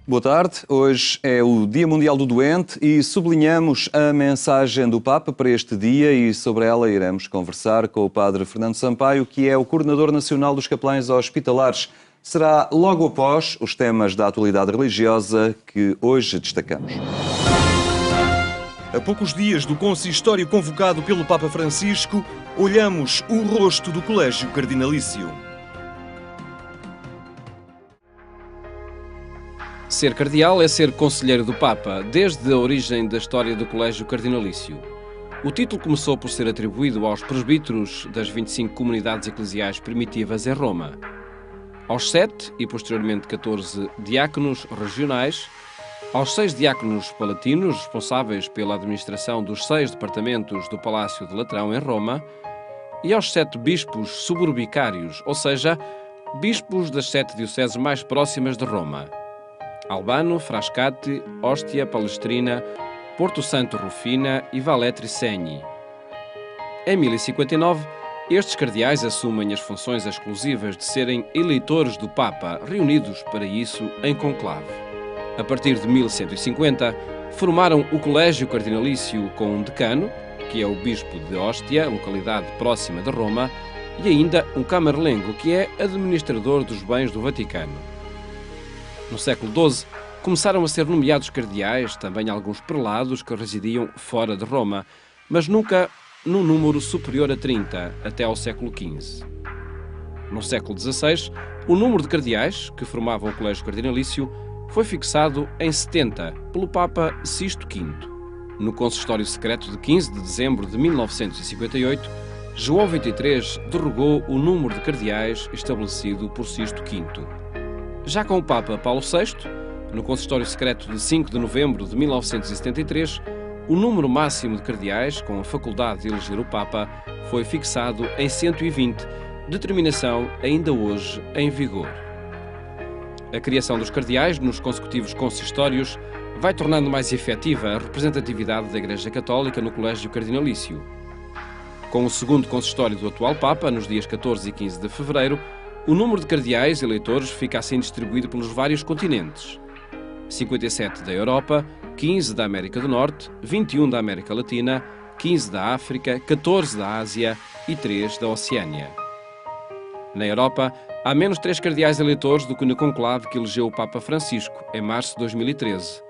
Boa tarde. Hoje é o Dia Mundial do Doente e sublinhamos a mensagem do Papa para este dia e sobre ela iremos conversar com o Padre Fernando Sampaio, que é o Coordenador Nacional dos Capelães Hospitalares. Será logo após os temas da atualidade religiosa que hoje destacamos. A poucos dias do consistório convocado pelo Papa Francisco, olhamos o rosto do Colégio Cardinalício. Ser cardeal é ser conselheiro do Papa, desde a origem da história do Colégio Cardinalício. O título começou por ser atribuído aos presbíteros das 25 comunidades eclesiais primitivas em Roma. Aos 7 e posteriormente 14 diáconos regionais, aos 6 diáconos palatinos responsáveis pela administração dos 6 departamentos do Palácio de Latrão em Roma e aos 7 bispos suburbicários, ou seja, bispos das 7 dioceses mais próximas de Roma: Albano, Frascati, Ostia, Palestrina, Porto Santo, Rufina e Velletri Segni. Em 1059, estes cardeais assumem as funções exclusivas de serem eleitores do Papa, reunidos para isso em conclave. A partir de 1150, formaram o Colégio Cardinalício com um decano, que é o bispo de Ostia, localidade próxima de Roma, e ainda um camerlengo, que é administrador dos bens do Vaticano. No século XII, começaram a ser nomeados cardeais também alguns prelados que residiam fora de Roma, mas nunca num número superior a 30, até ao século XV. No século XVI, o número de cardeais que formavam o Colégio Cardinalício foi fixado em 70 pelo Papa Sisto V. No consistório secreto de 15 de dezembro de 1958, João XXIII derrogou o número de cardeais estabelecido por Sisto V. Já com o Papa Paulo VI, no consistório secreto de 5 de novembro de 1973, o número máximo de cardeais com a faculdade de eleger o Papa foi fixado em 120, determinação ainda hoje em vigor. A criação dos cardeais nos consecutivos consistórios vai tornando mais efetiva a representatividade da Igreja Católica no Colégio Cardinalício. Com o segundo consistório do atual Papa, nos dias 14 e 15 de fevereiro, o número de cardeais eleitores fica assim distribuído pelos vários continentes: 57 da Europa, 15 da América do Norte, 21 da América Latina, 15 da África, 14 da Ásia e 3 da Oceânia. Na Europa, há menos 3 cardeais eleitores do que no conclave que elegeu o Papa Francisco, em março de 2013,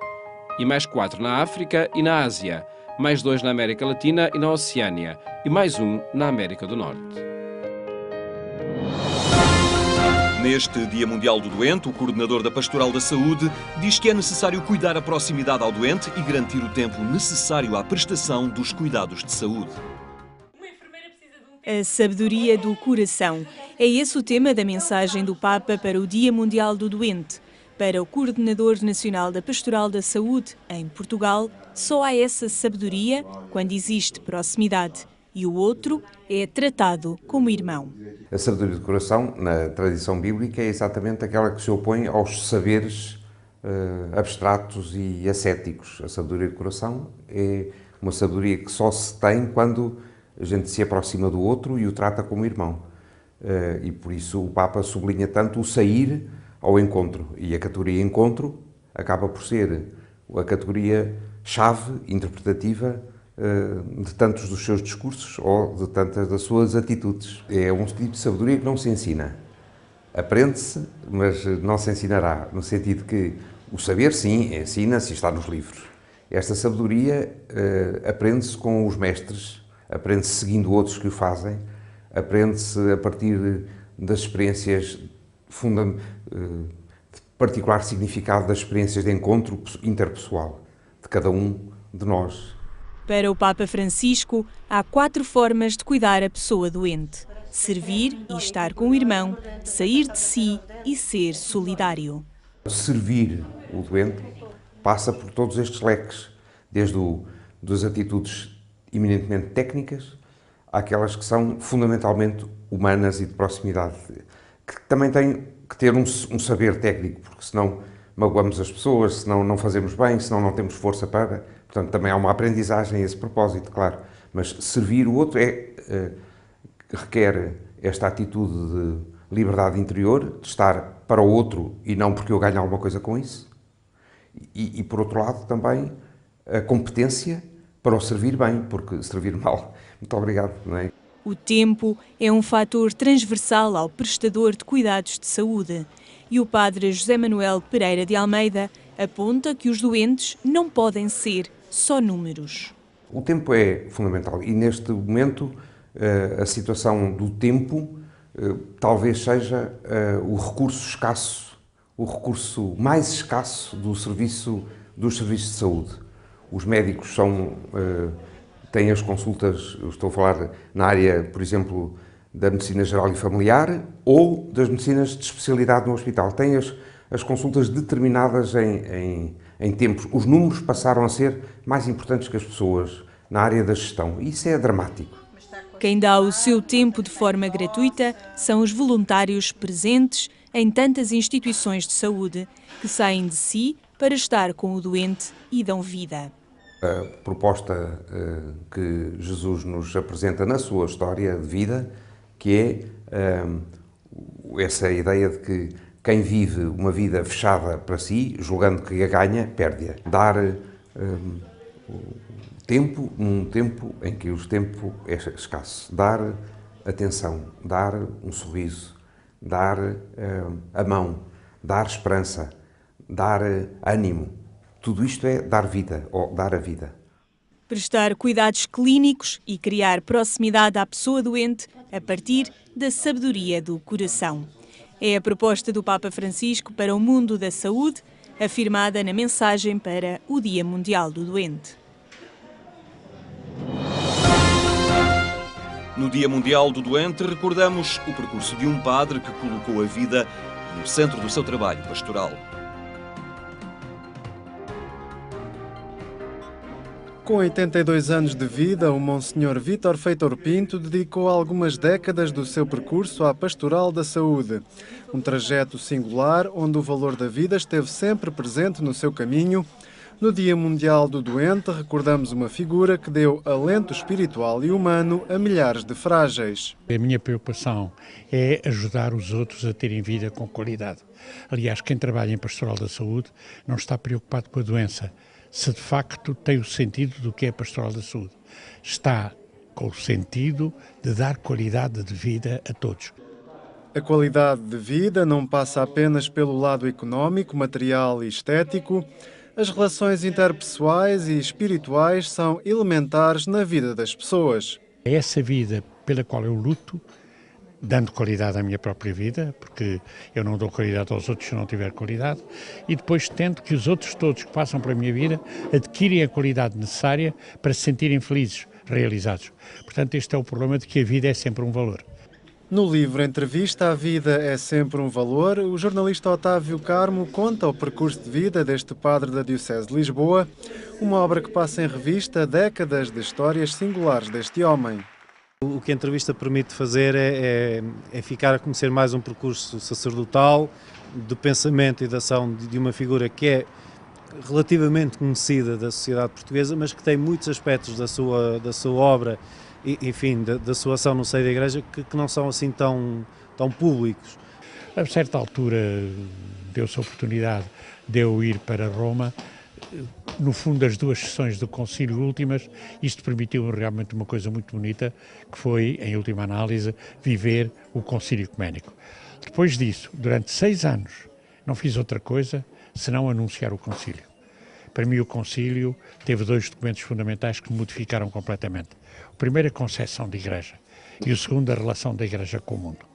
e mais 4 na África e na Ásia, mais 2 na América Latina e na Oceânia, e mais 1 na América do Norte. Neste Dia Mundial do Doente, o coordenador da Pastoral da Saúde diz que é necessário cuidar a proximidade ao doente e garantir o tempo necessário à prestação dos cuidados de saúde. A sabedoria do coração. É esse o tema da mensagem do Papa para o Dia Mundial do Doente. Para o Coordenador Nacional da Pastoral da Saúde, em Portugal, só há essa sabedoria quando existe proximidade. E o outro é tratado como irmão. A sabedoria do coração, na tradição bíblica, é exatamente aquela que se opõe aos saberes abstratos e ascéticos. A sabedoria do coração é uma sabedoria que só se tem quando a gente se aproxima do outro e o trata como irmão. E por isso o Papa sublinha tanto o sair ao encontro. E a categoria encontro acaba por ser a categoria-chave interpretativa de tantos dos seus discursos ou de tantas das suas atitudes. É um tipo de sabedoria que não se ensina. Aprende-se, mas não se ensinará, no sentido que o saber, sim, ensina-se e está nos livros. Esta sabedoria aprende-se com os mestres, aprende-se seguindo outros que o fazem, aprende-se a partir das experiências de particular significado, das experiências de encontro interpessoal de cada um de nós. Para o Papa Francisco, há 4 formas de cuidar a pessoa doente: servir e estar com o irmão, sair de si e ser solidário. Servir o doente passa por todos estes leques, desde das atitudes eminentemente técnicas àquelas que são fundamentalmente humanas e de proximidade, que também têm que ter um saber técnico, porque senão magoamos as pessoas, senão não fazemos bem, senão não temos força para... Portanto, também há uma aprendizagem a esse propósito, claro. Mas servir o outro requer esta atitude de liberdade interior, de estar para o outro e não porque eu ganho alguma coisa com isso. e, por outro lado, também a competência para o servir bem, porque servir mal, muito obrigado, não é? O tempo é um fator transversal ao prestador de cuidados de saúde e o padre José Manuel Pereira de Almeida aponta que os doentes não podem ser só números. O tempo é fundamental e neste momento a situação do tempo talvez seja o recurso escasso, o recurso mais escasso dos serviços de saúde. Os médicos têm as consultas, eu estou a falar na área, por exemplo, da medicina geral e familiar ou das medicinas de especialidade no hospital. Têm as consultas determinadas em tempos. Os números passaram a ser mais importantes que as pessoas na área da gestão. Isso é dramático. Quem dá o seu tempo de forma gratuita são os voluntários presentes em tantas instituições de saúde que saem de si para estar com o doente e dão vida. A proposta que Jesus nos apresenta na sua história de vida, que é essa ideia de que quem vive uma vida fechada para si, julgando que a ganha, perde-a. Dar tempo num tempo em que o tempo é escasso. Dar atenção, dar um sorriso, dar a mão, dar esperança, dar ânimo. Tudo isto é dar vida, ou dar a vida. Prestar cuidados clínicos e criar proximidade à pessoa doente a partir da sabedoria do coração. É a proposta do Papa Francisco para o mundo da saúde, afirmada na mensagem para o Dia Mundial do Doente. No Dia Mundial do Doente, recordamos o percurso de um padre que colocou a vida no centro do seu trabalho pastoral. Com 82 anos de vida, o Monsenhor Vítor Feitor Pinto dedicou algumas décadas do seu percurso à pastoral da saúde. Um trajeto singular, onde o valor da vida esteve sempre presente no seu caminho. No Dia Mundial do Doente, recordamos uma figura que deu alento espiritual e humano a milhares de frágeis. A minha preocupação é ajudar os outros a terem vida com qualidade. Aliás, quem trabalha em pastoral da saúde não está preocupado com a doença, se de facto tem o sentido do que é pastoral da saúde. Está com o sentido de dar qualidade de vida a todos. A qualidade de vida não passa apenas pelo lado económico, material e estético. As relações interpessoais e espirituais são elementares na vida das pessoas. É essa vida pela qual eu luto, dando qualidade à minha própria vida, porque eu não dou qualidade aos outros se não tiver qualidade, e depois tento que os outros todos que passam pela minha vida adquirem a qualidade necessária para se sentirem felizes, realizados. Portanto, este é o problema de que a vida é sempre um valor. No livro Entrevista, a vida é sempre um valor, o jornalista Otávio Carmo conta o percurso de vida deste padre da Diocese de Lisboa, uma obra que passa em revista décadas de histórias singulares deste homem. O que a entrevista permite fazer é ficar a conhecer mais um percurso sacerdotal, de pensamento e de ação de uma figura que é relativamente conhecida da sociedade portuguesa, mas que tem muitos aspectos da sua obra e, enfim, da sua ação no seio da Igreja que não são assim tão públicos. A certa altura deu-se a oportunidade de eu ir para Roma. No fundo, das duas sessões do Concílio últimas, isto permitiu realmente uma coisa muito bonita, que foi, em última análise, viver o Concílio Ecuménico. Depois disso, durante 6 anos, não fiz outra coisa senão anunciar o Concílio. Para mim, o Concílio teve 2 documentos fundamentais que modificaram completamente. O primeiro, a concepção de Igreja, e o segundo, a relação da Igreja com o mundo.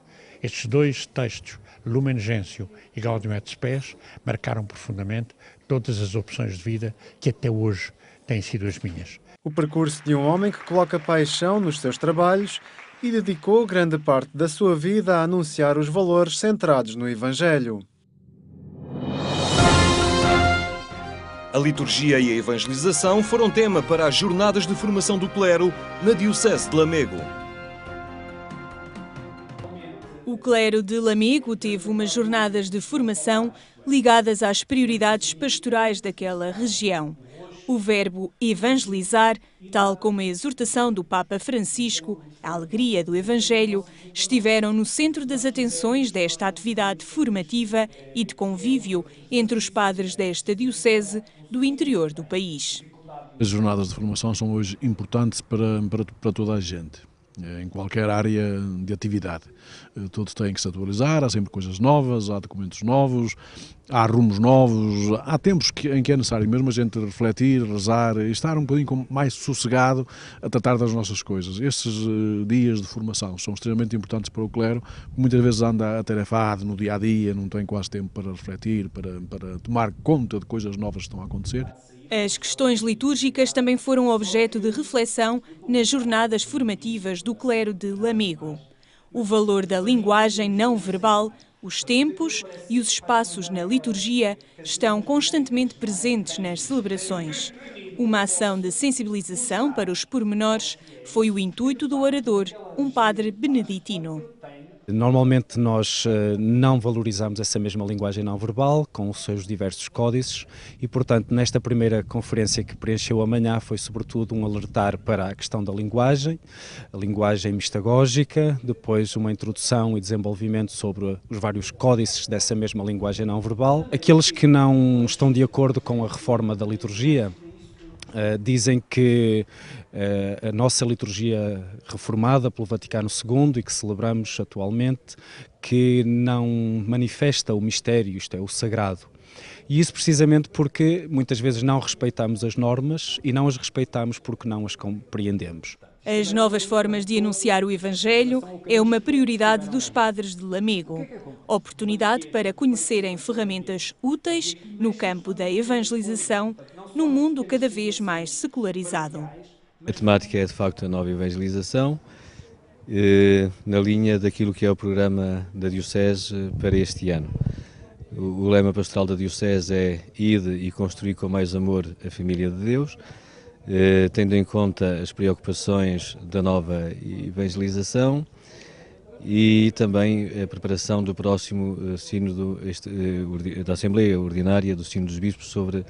Estes 2 textos, Lumen Gentium e Gaudium et Spes, marcaram profundamente todas as opções de vida que até hoje têm sido as minhas. O percurso de um homem que coloca paixão nos seus trabalhos e dedicou grande parte da sua vida a anunciar os valores centrados no Evangelho. A liturgia e a evangelização foram tema para as jornadas de formação do clero na Diocese de Lamego. O clero de Lamego teve umas jornadas de formação ligadas às prioridades pastorais daquela região. O verbo evangelizar, tal como a exortação do Papa Francisco, a alegria do Evangelho, estiveram no centro das atenções desta atividade formativa e de convívio entre os padres desta diocese do interior do país. As jornadas de formação são hoje importantes para toda a gente, em qualquer área de atividade. Todos têm que se atualizar, há sempre coisas novas, há documentos novos, há rumos novos, há tempos em que é necessário mesmo a gente refletir, rezar e estar um bocadinho mais sossegado a tratar das nossas coisas. Estes dias de formação são extremamente importantes para o clero, que muitas vezes anda atarefado no dia-a-dia, não tem quase tempo para refletir, para tomar conta de coisas novas que estão a acontecer. As questões litúrgicas também foram objeto de reflexão nas jornadas formativas do clero de Lamego. O valor da linguagem não verbal, os tempos e os espaços na liturgia estão constantemente presentes nas celebrações. Uma ação de sensibilização para os pormenores foi o intuito do orador, um padre beneditino. Normalmente nós não valorizamos essa mesma linguagem não verbal, com os seus diversos códices, e portanto nesta primeira conferência que preencheu amanhã foi sobretudo um alertar para a questão da linguagem, a linguagem mistagógica, depois uma introdução e desenvolvimento sobre os vários códices dessa mesma linguagem não verbal. Aqueles que não estão de acordo com a reforma da liturgia dizem que a nossa liturgia reformada pelo Vaticano II e que celebramos atualmente, que não manifesta o mistério, isto é, o sagrado. E isso precisamente porque muitas vezes não respeitamos as normas e não as respeitamos porque não as compreendemos. As novas formas de anunciar o Evangelho é uma prioridade dos padres de Lamego. Oportunidade para conhecerem ferramentas úteis no campo da evangelização, num mundo cada vez mais secularizado. A temática é de facto a nova evangelização, na linha daquilo que é o programa da Diocese para este ano. O lema pastoral da Diocese é "Ide e construir com mais amor a família de Deus", tendo em conta as preocupações da nova evangelização e também a preparação do próximo sínodo da Assembleia Ordinária do Sínodo dos Bispos sobre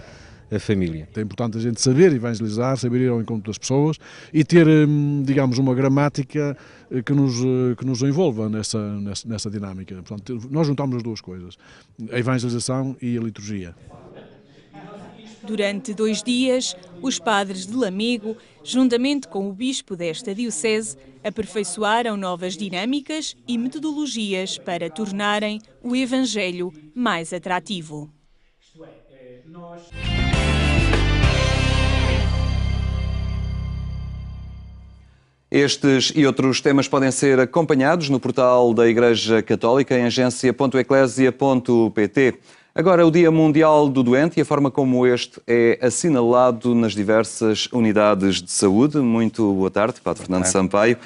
a família. É importante a gente saber evangelizar, saber ir ao encontro das pessoas e ter, digamos, uma gramática que nos envolva nessa dinâmica. Portanto, nós juntamos as duas coisas, a evangelização e a liturgia. Durante 2 dias, os padres de Lamego, juntamente com o bispo desta diocese, aperfeiçoaram novas dinâmicas e metodologias para tornarem o Evangelho mais atrativo. Estes e outros temas podem ser acompanhados no portal da Igreja Católica em agência.eclesia.pt. Agora, o Dia Mundial do Doente e a forma como este é assinalado nas diversas unidades de saúde. Muito boa tarde, Padre Fernando Sampaio.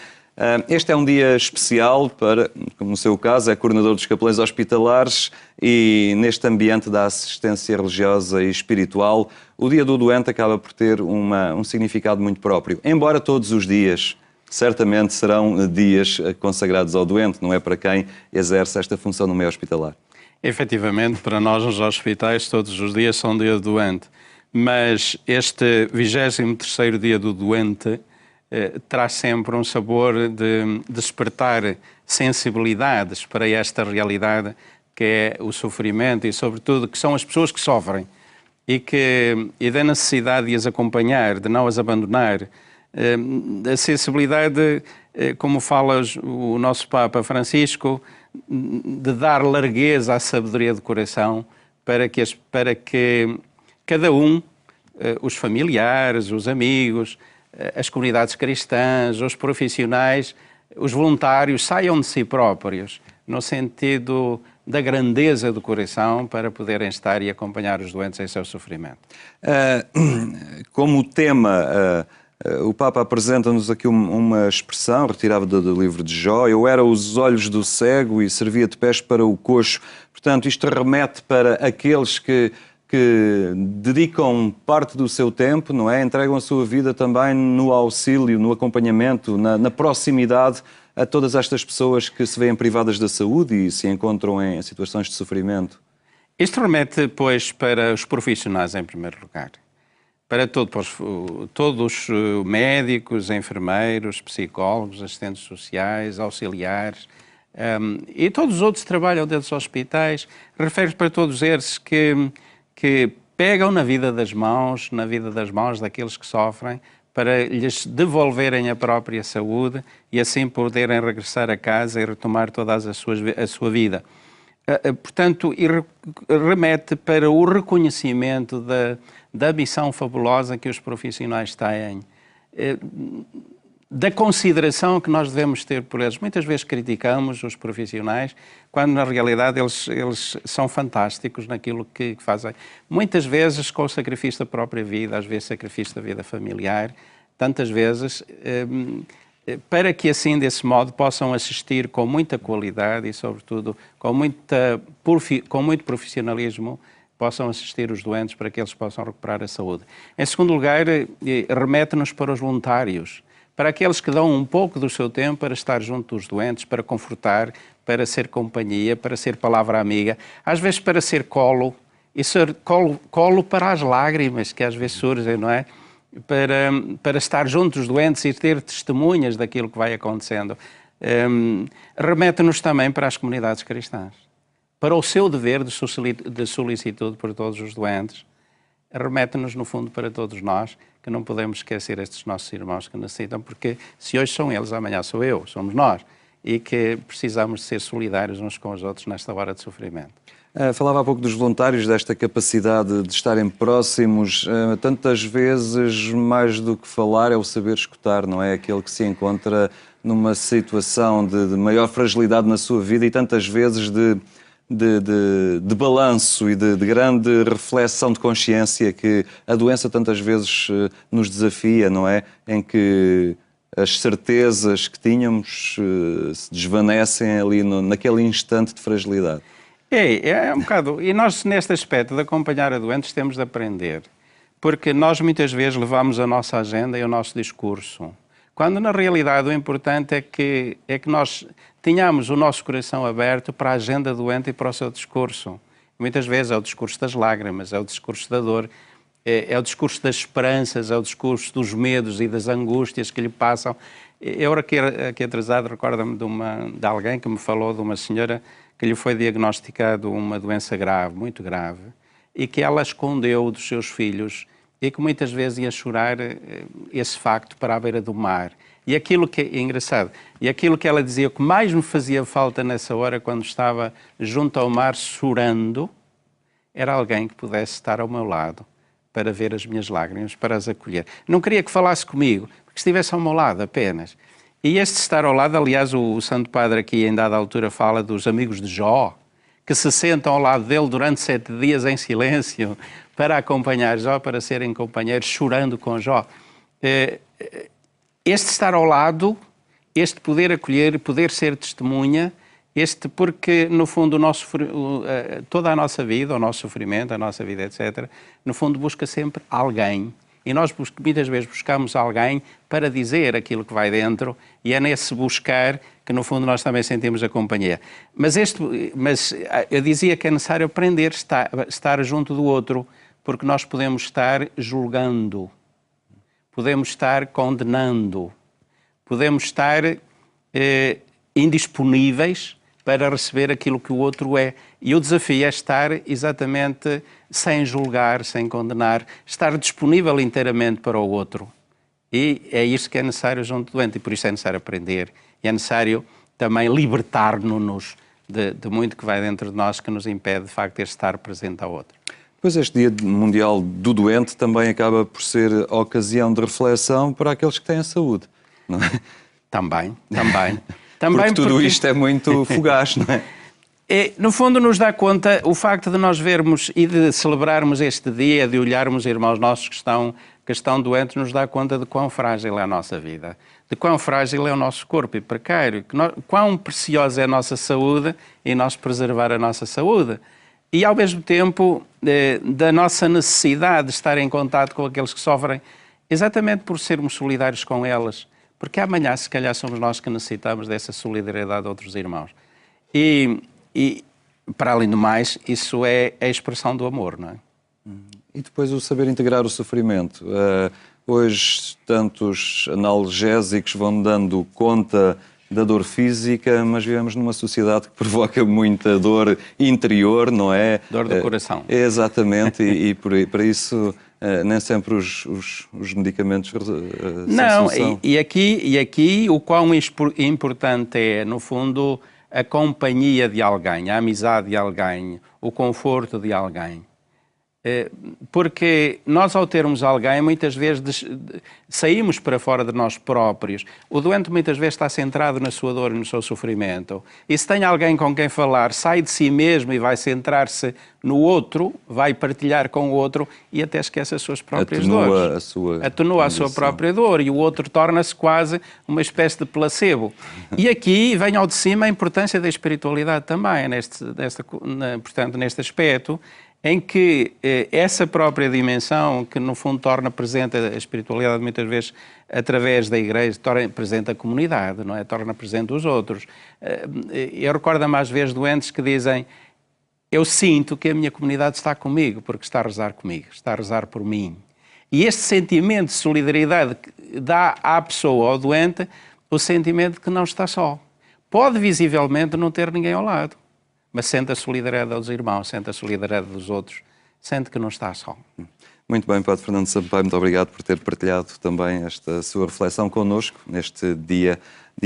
Este é um dia especial para, como no seu caso, é coordenador dos capelães hospitalares e neste ambiente da assistência religiosa e espiritual, o Dia do Doente acaba por ter um significado muito próprio. Embora todos os dias certamente serão dias consagrados ao doente, não é para quem exerce esta função no meio hospitalar. Efetivamente, para nós nos hospitais todos os dias são dia do doente, mas este 23º dia do doente traz sempre um sabor de despertar sensibilidades para esta realidade que é o sofrimento e sobretudo que são as pessoas que sofrem e da necessidade de as acompanhar, de não as abandonar, a sensibilidade, como fala o nosso Papa Francisco, de dar largueza à sabedoria do coração para que cada um, os familiares, os amigos, as comunidades cristãs, os profissionais, os voluntários saiam de si próprios, no sentido da grandeza do coração para poderem estar e acompanhar os doentes em seu sofrimento. Como tema, o Papa apresenta-nos aqui uma expressão retirada do livro de Jó: "Eu era os olhos do cego e servia de pés para o coxo". Portanto, isto remete para aqueles que dedicam parte do seu tempo, não é? Entregam a sua vida também no auxílio, no acompanhamento, na proximidade a todas estas pessoas que se veem privadas da saúde e se encontram em situações de sofrimento. Isto remete, pois, para os profissionais em primeiro lugar. para todos os médicos, enfermeiros, psicólogos, assistentes sociais, auxiliares e todos os outros que trabalham dentro dos hospitais. Refere-se para todos eles que pegam na vida das mãos daqueles que sofrem, para lhes devolverem a própria saúde e assim poderem regressar a casa e retomar toda a sua vida. Portanto, remete para o reconhecimento da missão fabulosa que os profissionais têm, da consideração que nós devemos ter por eles. Muitas vezes criticamos os profissionais, quando na realidade eles são fantásticos naquilo que fazem. Muitas vezes com o sacrifício da própria vida, às vezes sacrifício da vida familiar, tantas vezes, para que assim, desse modo, possam assistir com muita qualidade e, sobretudo, com muito profissionalismo, possam assistir os doentes para que eles possam recuperar a saúde. Em segundo lugar, remete-nos para os voluntários, para aqueles que dão um pouco do seu tempo para estar junto dos doentes, para confortar, para ser companhia, para ser palavra amiga, às vezes para ser colo, e ser colo para as lágrimas que às vezes surgem, não é? Para estar junto dos doentes e ter testemunhas daquilo que vai acontecendo. Remete-nos também para as comunidades cristãs, para o seu dever de solicitude por todos os doentes. Remete-nos, no fundo, para todos nós, que não podemos esquecer estes nossos irmãos que necessitam, porque se hoje são eles, amanhã sou eu, somos nós, e que precisamos de ser solidários uns com os outros nesta hora de sofrimento. Falava há pouco dos voluntários, desta capacidade de estarem próximos. Tantas vezes, mais do que falar, é o saber escutar, não é? Aquele que se encontra numa situação de maior fragilidade na sua vida e tantas vezes de balanço e de grande reflexão de consciência que a doença tantas vezes nos desafia, não é? Em que as certezas que tínhamos se desvanecem ali naquele instante de fragilidade. É um bocado. E nós, neste aspecto de acompanhar a doentes, temos de aprender. Porque nós, muitas vezes, levamos a nossa agenda e o nosso discurso. Quando, na realidade, o importante é que nós tenhamos o nosso coração aberto para a agenda doente e para o seu discurso. Muitas vezes é o discurso das lágrimas, é o discurso da dor, é o discurso das esperanças, é o discurso dos medos e das angústias que lhe passam. Eu, aqui atrasado, recordo-me de alguém que me falou de uma senhora que lhe foi diagnosticado uma doença grave, muito grave, e que ela escondeu dos seus filhos e que muitas vezes ia chorar esse facto para a beira do mar. E aquilo que é engraçado, e aquilo que ela dizia que mais me fazia falta nessa hora, quando estava junto ao mar chorando, era alguém que pudesse estar ao meu lado para ver as minhas lágrimas, para as acolher. Não queria que falasse comigo, porque estivesse ao meu lado apenas. E este estar ao lado, aliás, o Santo Padre aqui em dada altura fala dos amigos de Jó, que se sentam ao lado dele durante 7 dias em silêncio para acompanhar Jó, para serem companheiros, chorando com Jó. Este estar ao lado, este poder acolher, poder ser testemunha, porque no fundo toda a nossa vida, o nosso sofrimento, a nossa vida, etc., no fundo busca sempre alguém. E nós muitas vezes buscamos alguém para dizer aquilo que vai dentro, e é nesse buscar que no fundo nós também sentimos a companhia. Mas eu dizia que é necessário aprender a estar junto do outro, porque nós podemos estar julgando, podemos estar condenando, podemos estar indisponíveis para receber aquilo que o outro é. E o desafio é estar exatamente sem julgar, sem condenar, estar disponível inteiramente para o outro. E é isso que é necessário junto do doente, e por isso é necessário aprender. E é necessário também libertar-nos de muito que vai dentro de nós, que nos impede, de facto, de estar presente ao outro. Pois este Dia Mundial do Doente também acaba por ser ocasião de reflexão para aqueles que têm a saúde, não é? Também. Porque tudo isto é muito fugaz, não é? No fundo, nos dá conta, o facto de nós vermos e de celebrarmos este dia, de olharmos irmãos nossos que estão doentes, nos dá conta de quão frágil é a nossa vida, de quão frágil é o nosso corpo e precário, quão preciosa é a nossa saúde e nós preservar a nossa saúde. E, ao mesmo tempo, da nossa necessidade de estar em contato com aqueles que sofrem, exatamente por sermos solidários com elas. Porque amanhã, se calhar, somos nós que necessitamos dessa solidariedade de outros irmãos. E para além do mais, isso é a expressão do amor, não é? E depois o saber integrar o sofrimento. Hoje, tantos analgésicos vão dando conta da dor física, mas vivemos numa sociedade que provoca muita dor interior, não é? Dor do coração. Exatamente, e para isso nem sempre os medicamentos Não, são e aqui o quão importante é, no fundo, a companhia de alguém, a amizade de alguém, o conforto de alguém. Porque nós, ao termos alguém, muitas vezes saímos para fora de nós próprios. O doente muitas vezes está centrado na sua dor e no seu sofrimento. E se tem alguém com quem falar, sai de si mesmo e vai centrar-se no outro, vai partilhar com o outro e até esquece as suas próprias dores. Atenua a sua própria dor e o outro torna-se quase uma espécie de placebo. E aqui vem ao de cima a importância da espiritualidade também, portanto, neste aspecto, em que essa própria dimensão, que no fundo torna presente a espiritualidade muitas vezes através da Igreja, torna presente a comunidade, não é? Torna presente os outros. Eu recordo-me às vezes doentes que dizem: eu sinto que a minha comunidade está comigo, porque está a rezar comigo, está a rezar por mim. E este sentimento de solidariedade dá à pessoa, ao doente, o sentimento de que não está só. Pode visivelmente não ter ninguém ao lado, mas sente a solidariedade dos irmãos, sente a solidariedade dos outros, sente que não está só. Muito bem, Padre Fernando Sampaio, muito obrigado por ter partilhado também esta sua reflexão connosco neste Dia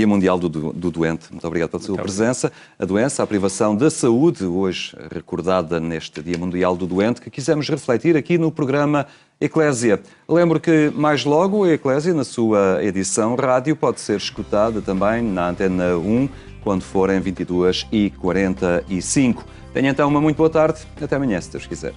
Mundial do Doente. Muito obrigado pela sua presença. A doença, a privação da saúde, hoje recordada neste Dia Mundial do Doente, que quisemos refletir aqui no programa Eclésia. Lembro que mais logo a Eclésia, na sua edição rádio, pode ser escutada também na Antena 1, quando forem 22h45. Tenha então uma muito boa tarde. Até amanhã, se Deus quiser.